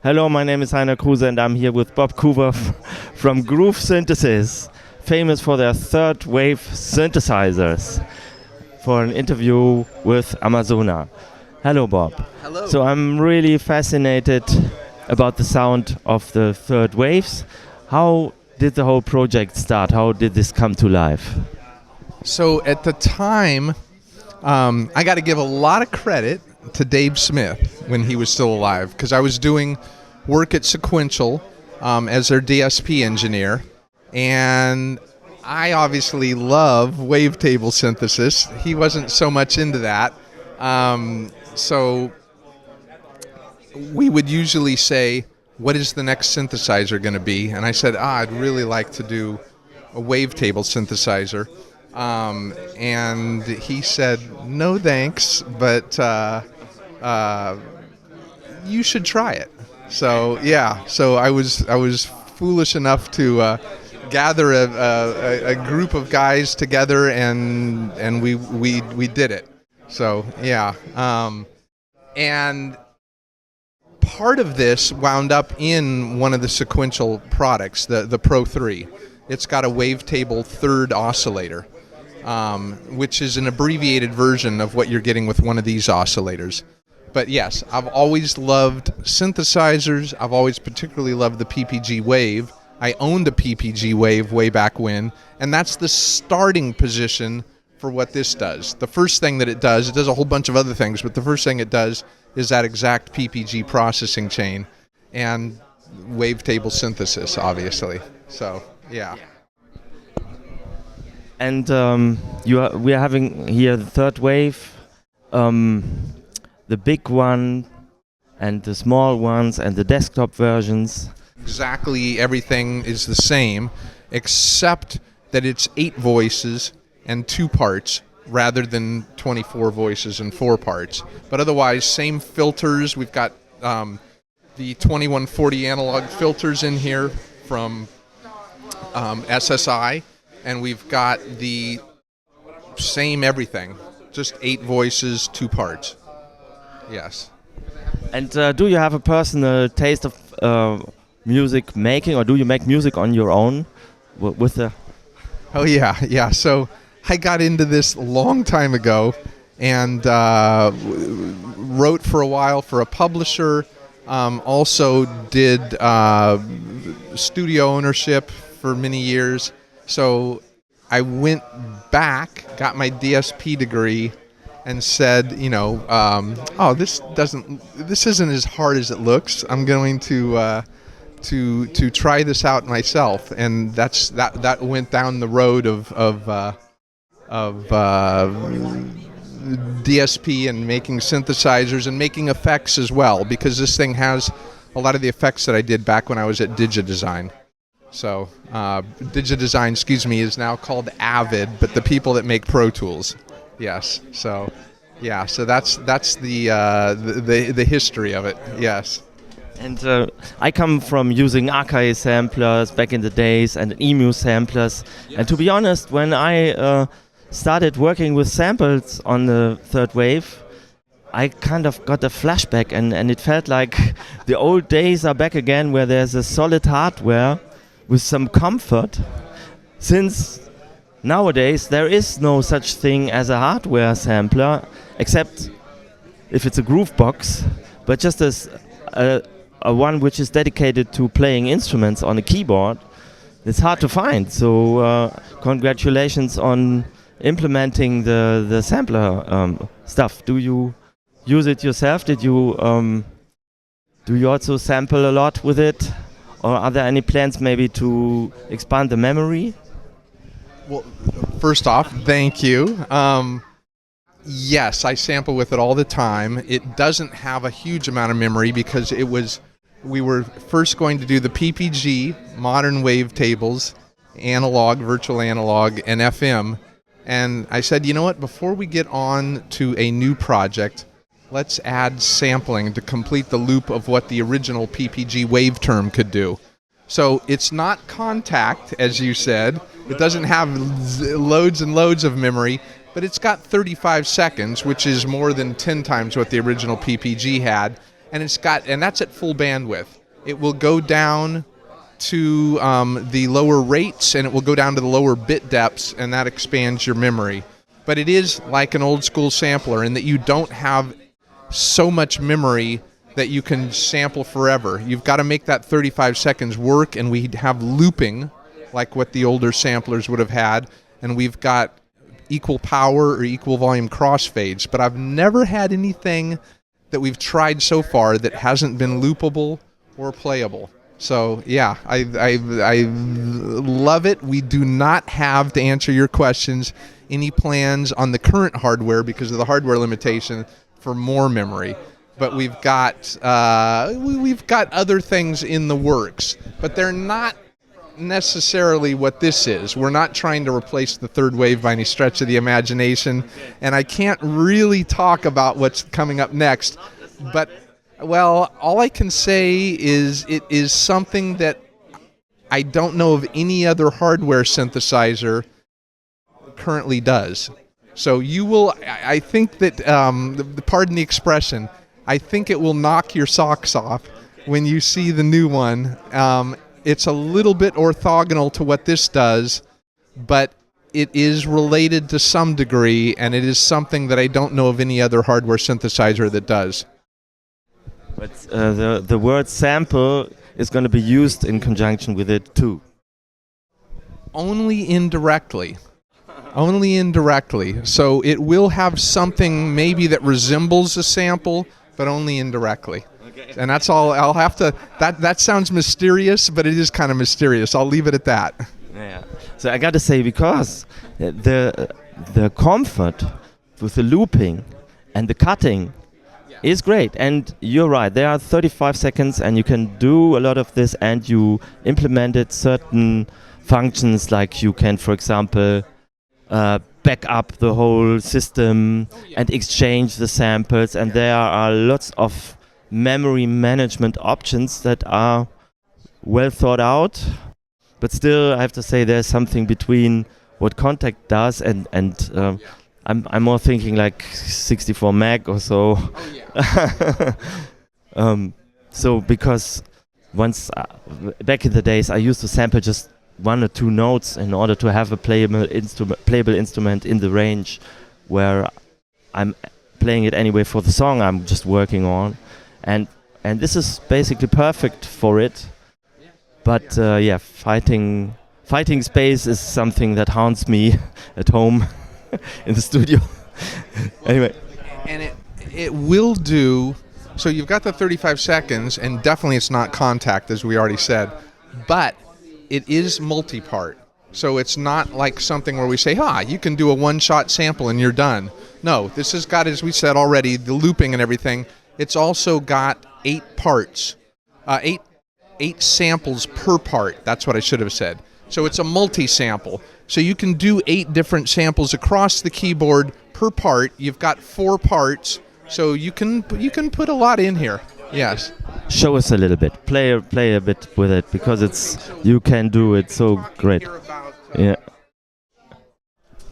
Hello, my name is Heiner Kruse and I'm here with Bob Coover from Groove Synthesis, famous for their third wave synthesizers, for an interview with Amazona. Hello, Bob. Hello. So I'm really fascinated about the sound of the third waves. How did the whole project start? How did this come to life? So at the time, I got to give a lot of credit to Dave Smith when he was still alive, because I was doing work at Sequential as their DSP engineer, and I obviously love wavetable synthesis. He wasn't so much into that, so we would usually say, what is the next synthesizer going to be? And I said, I'd really like to do a wavetable synthesizer. And he said, no thanks, but you should try it. So yeah, so I was foolish enough to gather a group of guys together, and we did it. So yeah, and part of this wound up in one of the Sequential products, the Pro 3. It's got a wavetable third oscillator, which is an abbreviated version of what you're getting with one of these oscillators. But yes, I've always loved synthesizers. I've always particularly loved the PPG Wave. I owned a PPG Wave way back when, and that's the starting position for what this does. The first thing that it does a whole bunch of other things, but the first thing it does is that exact PPG processing chain and wavetable synthesis, obviously. So, yeah. And we are having here the third wave, the big one and the small ones and the desktop versions. Exactly everything is the same, except that it's 8 voices and 2 parts rather than 24 voices and 4 parts. But otherwise, same filters. We've got the 2140 analog filters in here from SSI, and we've got the same everything, just 8 voices, 2 parts. Yes. And do you have a personal taste of music making, or do you make music on your own with the... Oh yeah. So I got into this a long time ago and wrote for a while for a publisher. Also did studio ownership for many years. So I went back, got my DSP degree, and said, this isn't as hard as it looks. I'm going to try this out myself, and that went down the road of DSP and making synthesizers and making effects as well, because this thing has a lot of the effects that I did back when I was at Digidesign. So Digidesign, is now called Avid, but the people that make Pro Tools. Yes. So yeah. So that's the history of it. Yes. And I come from using Akai samplers back in the days and EMU samplers. And to be honest, when I started working with samples on the third wave, I kind of got a flashback, and it felt like the old days are back again, where there's a solid hardware with some comfort, since nowadays there is no such thing as a hardware sampler, except if it's a groove box, but just as a one which is dedicated to playing instruments on a keyboard. It's hard to find, so congratulations on implementing the sampler stuff. Do you use it yourself? Do you also sample a lot with it? Or are there any plans maybe to expand the memory? Well, first off, thank you. Yes, I sample with it all the time. It doesn't have a huge amount of memory because we were first going to do the PPG, modern wavetables, analog, virtual analog, and FM. And I said, you know what, before we get on to a new project, let's add sampling to complete the loop of what the original PPG wave term could do. So it's not contact, as you said. It doesn't have loads and loads of memory, but it's got 35 seconds, which is more than 10 times what the original PPG had. and that's at full bandwidth. It will go down to the lower rates, and it will go down to the lower bit depths, and that expands your memory. But it is like an old school sampler in that you don't have so much memory that you can sample forever. You've got to make that 35 seconds work, and we have looping like what the older samplers would have had, and we've got equal power or equal volume crossfades. But I've never had anything that we've tried so far that hasn't been loopable or playable. So yeah, I love it. We do not have, to answer your questions, any plans on the current hardware because of the hardware limitation for more memory. But we've got other things in the works, but they're not necessarily what this is. We're not trying to replace the third wave by any stretch of the imagination, and I can't really talk about what's coming up next, but well, all I can say is it is something that I don't know of any other hardware synthesizer currently does. So you will, I think that, pardon the expression, I think it will knock your socks off when you see the new one. It's a little bit orthogonal to what this does, but it is related to some degree, and it is something that I don't know of any other hardware synthesizer that does. But the word sample is going to be used in conjunction with it too. Only indirectly. Only indirectly. So it will have something maybe that resembles a sample, but only indirectly. Okay. And that's all. I'll have to. That sounds mysterious, but it is kind of mysterious. I'll leave it at that. Yeah. So I got to say, because the comfort with the looping and the cutting is great, and you're right, there are 35 seconds and you can do a lot of this, and you implemented certain functions, like you can, for example, back up the whole system and exchange the samples, and there are lots of memory management options that are well thought out. But still, I have to say there's something between what Contact does and I'm more thinking like 64 meg or so. So because once back in the days I used to sample just one or two notes in order to have a playable instrument in the range where I'm playing it anyway for the song I'm just working on, and this is basically perfect for it. But yeah, fighting space is something that haunts me at home in the studio. Anyway, and it will do. So you've got the 35 seconds, and definitely it's not Contact, as we already said, but it is multi-part. So it's not like something where we say, you can do a one-shot sample and you're done. No, this has got, as we said already, the looping and everything. It's also got 8 parts, eight samples per part. That's what I should have said. So it's a multi-sample. So you can do 8 different samples across the keyboard per part. You've got 4 parts, so you can put a lot in here. Yes. Show us a little bit. Play a bit with it, because you can do it so great. Yeah.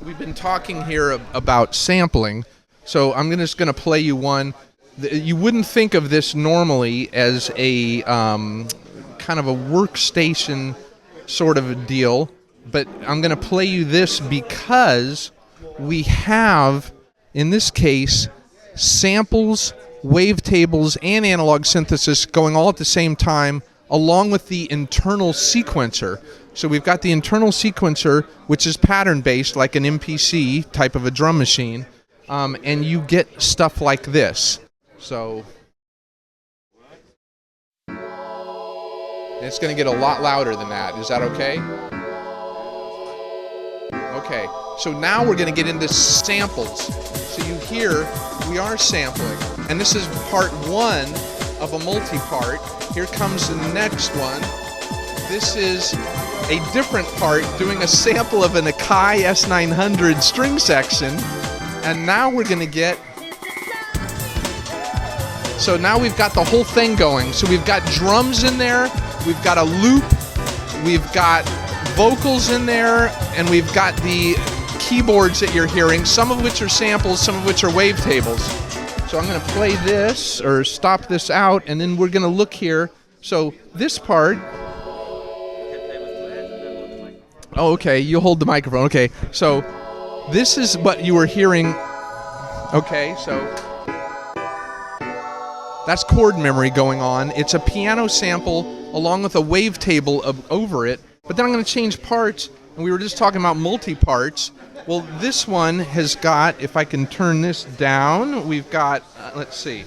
We've been talking here about sampling, so I'm just going to play you one. You wouldn't think of this normally as a kind of a workstation sort of a deal, but I'm going to play you this because we have, in this case, samples, wavetables, and analog synthesis going all at the same time, along with the internal sequencer. So we've got the internal sequencer, which is pattern-based, like an MPC type of a drum machine, and you get stuff like this. So it's going to get a lot louder than that. Is that okay? Okay, so now we're going to get into samples. So you hear we are sampling, and this is part 1 of a multi-part. Here comes the next one. This is a different part doing a sample of an Akai S900 string section, and now we're going to get. So now we've got the whole thing going. So we've got drums in there, we've got a loop, we've got vocals in there, and we've got the keyboards that you're hearing, some of which are samples, some of which are wavetables. So I'm going to play this or stop this out, and then we're going to look here. So this part. Oh, okay. You hold the microphone. Okay. So this is what you were hearing. Okay. So that's chord memory going on. It's a piano sample along with a wavetable over it. But then I'm going to change parts, and we were just talking about multi-parts. Well, this one has got, if I can turn this down, we've got, let's see.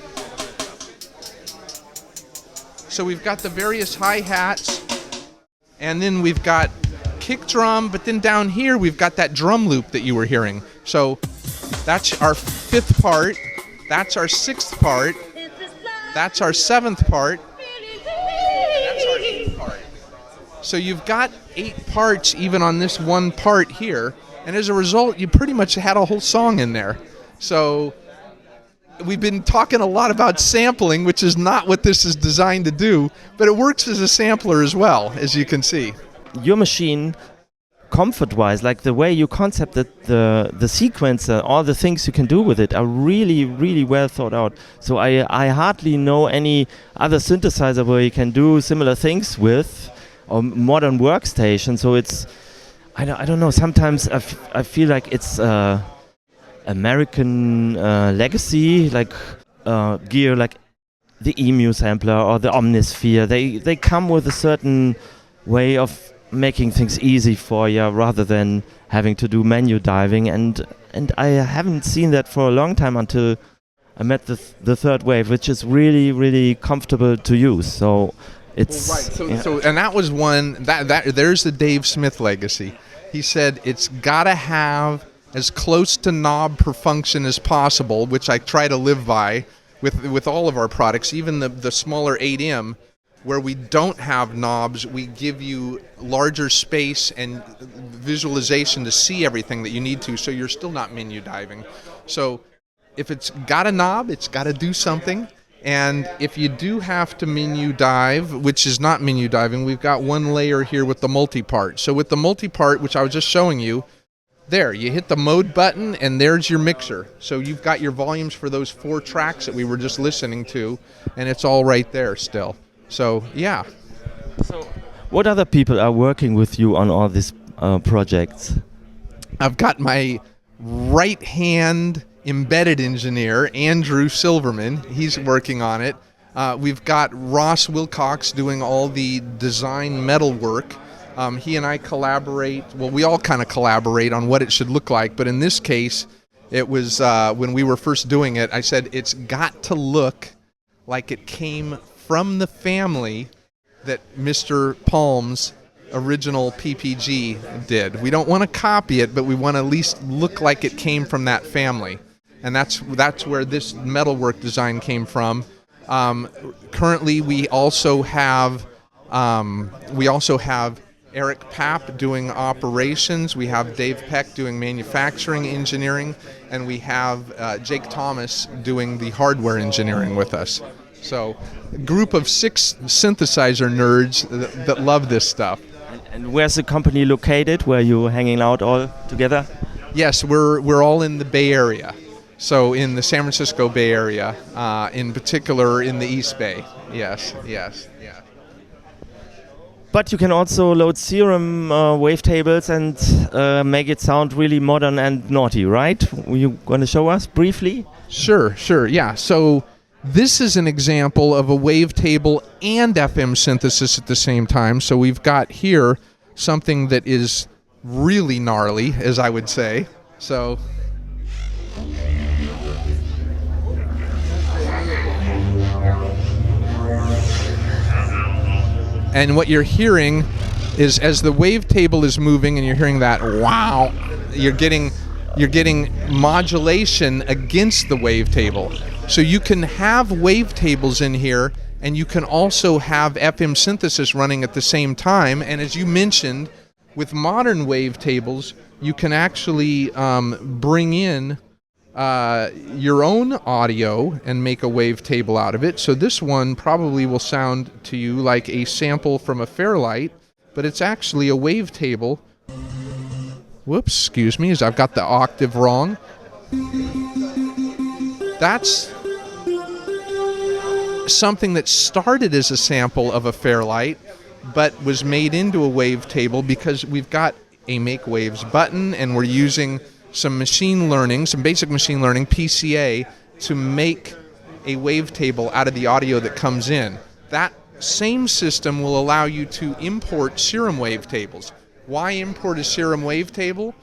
So we've got the various hi-hats, and then we've got kick drum, but then down here we've got that drum loop that you were hearing. So that's our 5th part, that's our 6th part, that's our 7th part, that's our 8th part. So you've got 8 parts even on this one part here. And as a result, you pretty much had a whole song in there. So we've been talking a lot about sampling, which is not what this is designed to do, but it works as a sampler as well, as you can see. Your machine, comfort-wise, like the way you concepted the sequencer, all the things you can do with it are really, really well thought out. So I hardly know any other synthesizer where you can do similar things with, or modern workstation. So it's, I don't know, sometimes I feel like it's American legacy, like gear like the EMU sampler or the Omnisphere. They come with a certain way of making things easy for you rather than having to do menu diving, and I haven't seen that for a long time until I met the third wave, which is really, really comfortable to use. So it's right. So and that was one that there's the Dave Smith legacy. He said it's got to have as close to knob per function as possible, which I try to live by with all of our products, even the smaller 8M, where we don't have knobs. We give you larger space and visualization to see everything that you need to, so you're still not menu diving. So if it's got a knob, it's got to do something. And if you do have to menu dive, which is not menu diving, we've got one layer here with the multi-part. So with the multi-part, which I was just showing you, there, you hit the mode button and there's your mixer. So you've got your volumes for those 4 tracks that we were just listening to, and it's all right there still. So, yeah. So what other people are working with you on all these projects? I've got my right-hand embedded engineer, Andrew Silverman. He's working on it. We've got Ross Wilcox doing all the design metal work. He and I collaborate. Well, we all kind of collaborate on what it should look like, but in this case, it was when we were first doing it, I said it's got to look like it came from the family that Mr. Palm's original PPG did. We don't want to copy it, but we want to at least look like it came from that family. And that's where this metalwork design came from. Currently, we also have Eric Papp doing operations. We have Dave Peck doing manufacturing engineering, and we have Jake Thomas doing the hardware engineering with us. So, a group of 6 synthesizer nerds that love this stuff. And where's the company located? Where you hanging out all together? Yes, we're all in the Bay Area. So in the San Francisco Bay Area, in particular in the East Bay. Yes. But you can also load Serum wavetables and make it sound really modern and naughty, right? Are you going to show us briefly? Sure, yeah. So this is an example of a wavetable and FM synthesis at the same time. So we've got here something that is really gnarly, as I would say. So... And what you're hearing is, as the wavetable is moving and you're hearing that wow, you're getting modulation against the wavetable. So you can have wavetables in here, and you can also have FM synthesis running at the same time. And as you mentioned, with modern wavetables, you can actually bring in your own audio and make a wavetable out of it. So this one probably will sound to you like a sample from a Fairlight, but it's actually a wavetable. Whoops, excuse me, as I've got the octave wrong. That's something that started as a sample of a Fairlight, but was made into a wavetable because we've got a Make Waves button, and we're using some machine learning, some basic machine learning, PCA, to make a wavetable out of the audio that comes in. That same system will allow you to import serum wavetables. Why import a serum wavetable,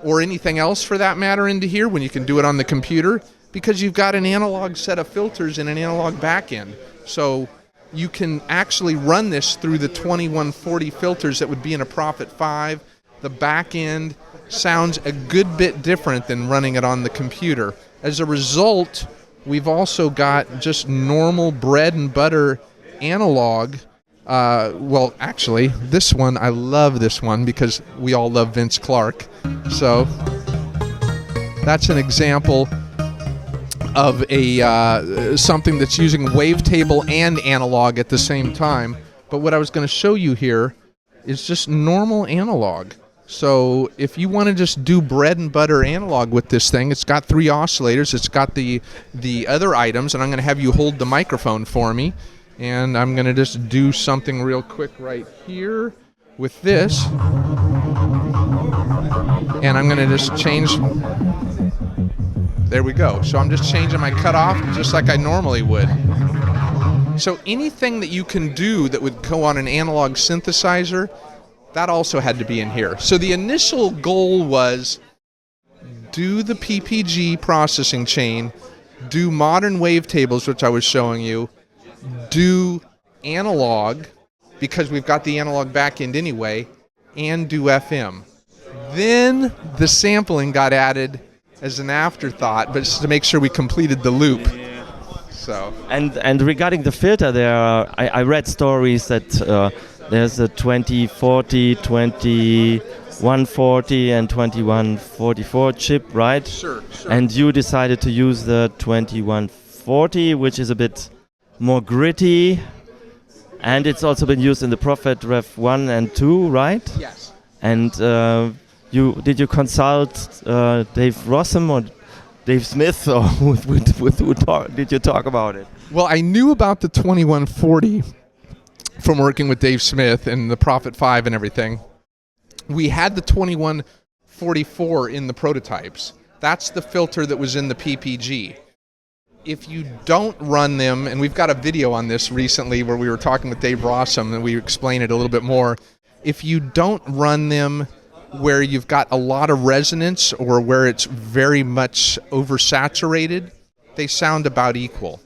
or anything else for that matter, into here when you can do it on the computer? Because you've got an analog set of filters and an analog backend. So you can actually run this through the 2140 filters that would be in a Prophet 5. The backend sounds a good bit different than running it on the computer. As a result, we've also got just normal bread and butter analog. Well, actually, this one, I love this one because we all love Vince Clarke. So that's an example of a something that's using wavetable and analog at the same time. But what I was going to show you here is just normal analog. So if you want to just do bread and butter analog with this thing, it's got 3 oscillators, it's got the other items, and I'm going to have you hold the microphone for me. And I'm going to just do something real quick right here with this. And I'm going to just change. There we go. So I'm just changing my cutoff just like I normally would. So anything that you can do that would go on an analog synthesizer, that also had to be in here. So the initial goal was do the PPG processing chain, do modern wavetables, which I was showing you, do analog, because we've got the analog backend anyway, and do FM. Then the sampling got added as an afterthought, but just to make sure we completed the loop. So. And regarding the filter, I read stories that there's a 2040, 2140, and 2144 chip, right? Sure. And you decided to use the 2140, which is a bit more gritty, and it's also been used in the Prophet Rev 1 and 2, right? Yes. And did you consult Dave Rossum or Dave Smith, or with who did you talk about it? Well, I knew about the 2140 from working with Dave Smith and the Prophet 5 and everything. We had the 2144 in the prototypes. That's the filter that was in the PPG. If you don't run them, and we've got a video on this recently where we were talking with Dave Rossum and we explain it a little bit more. If you don't run them where you've got a lot of resonance or where it's very much oversaturated, they sound about equal.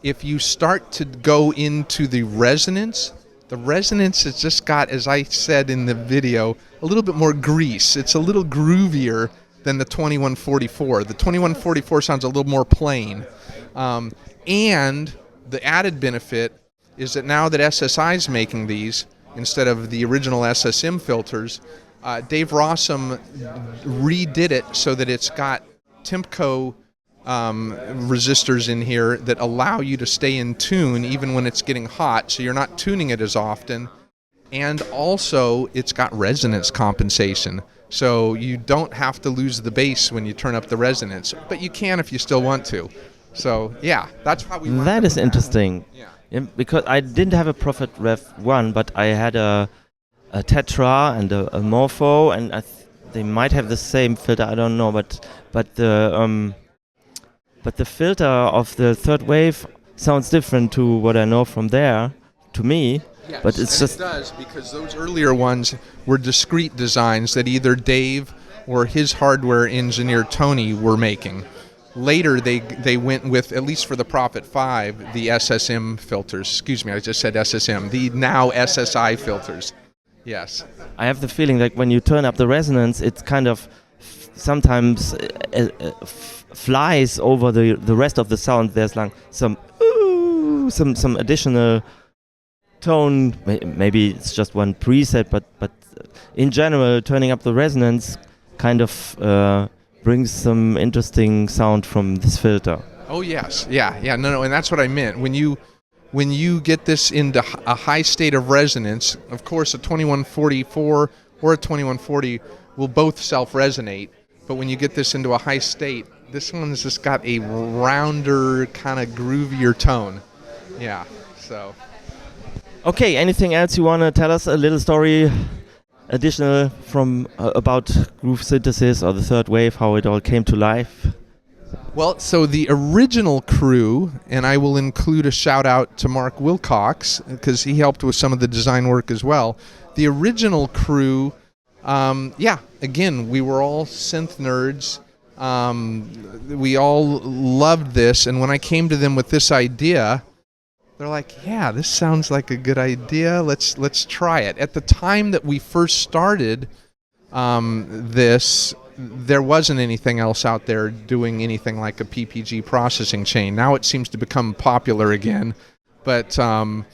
If you start to go into the resonance has just got, as I said in the video, a little bit more grease. It's a little groovier than the 2144. The 2144 sounds a little more plain. And the added benefit is that now that SSI is making these, instead of the original SSM filters, Dave Rossum redid it so that it's got Timco resistors in here that allow you to stay in tune even when it's getting hot, so you're not tuning it as often. And also, it's got resonance compensation, so you don't have to lose the bass when you turn up the resonance, but you can if you still want to. So, yeah, that's how we... That is interesting. Yeah. Because I didn't have a Prophet Rev 1, but I had a Tetra and a Morpho, and they might have the same filter, I don't know, but the filter of the third wave sounds different to what I know from there, to me. Yes, but it's just... it does, because those earlier ones were discrete designs that either Dave or his hardware engineer Tony were making. Later, they went with, at least for the Prophet 5, the SSM filters. Excuse me, I just said SSM. The now SSI filters. Yes. I have the feeling that when you turn up the resonance, it kind of sometimes flies over the rest of the sound. There's like some additional tone. Maybe it's just one preset, but in general, turning up the resonance kind of brings some interesting sound from this filter. Oh yes, yeah, no, and that's what I meant. When you get this into a high state of resonance, of course, a 2144 or a 2140 will both self-resonate. But when you get this into a high state, this one's just got a rounder, kind of groovier tone. Yeah. So. Okay, anything else you want to tell us? A little story additional from about groove synthesis or the third wave, how it all came to life? Well, so the original crew, and I will include a shout out to Mark Wilcox because he helped with some of the design work as well. The original crew, again, we were all synth nerds. We all loved this, and when I came to them with this idea, they're like, "Yeah, this sounds like a good idea. Let's try it." At the time that we first started this, there wasn't anything else out there doing anything like a PPG processing chain. Now it seems to become popular again, but I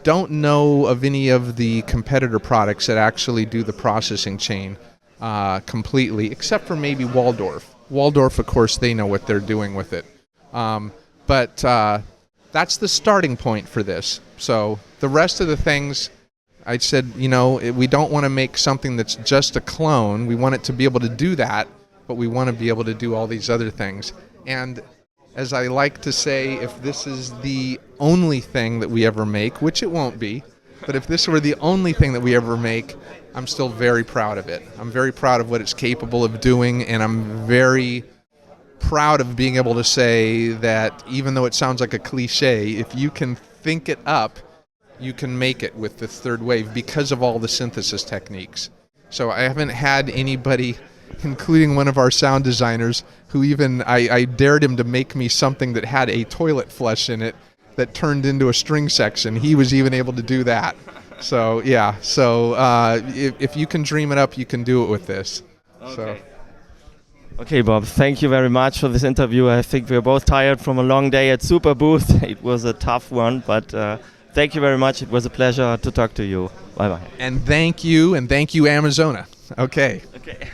don't know of any of the competitor products that actually do the processing chain completely, except for maybe Waldorf. Waldorf, of course, they know what they're doing with it. But that's the starting point for this. So the rest of the things, I said, we don't want to make something that's just a clone. We want it to be able to do that, but we want to be able to do all these other things. And as I like to say, if this is the only thing that we ever make, which it won't be, but if this were the only thing that we ever make, I'm still very proud of it. I'm very proud of what it's capable of doing, and I'm very proud of being able to say that even though it sounds like a cliche, if you can think it up, you can make it with the third wave because of all the synthesis techniques. So I haven't had anybody, including one of our sound designers, who even, I dared him to make me something that had a toilet flush in it that turned into a string section. He was even able to do that. So yeah, if you can dream it up, you can do it with this. Okay. Okay, Bob, thank you very much for this interview. I think we're both tired from a long day at Superbooth. It was a tough one, but thank you very much. It was a pleasure to talk to you. Bye-bye. And thank you, Amazona. Okay. Okay.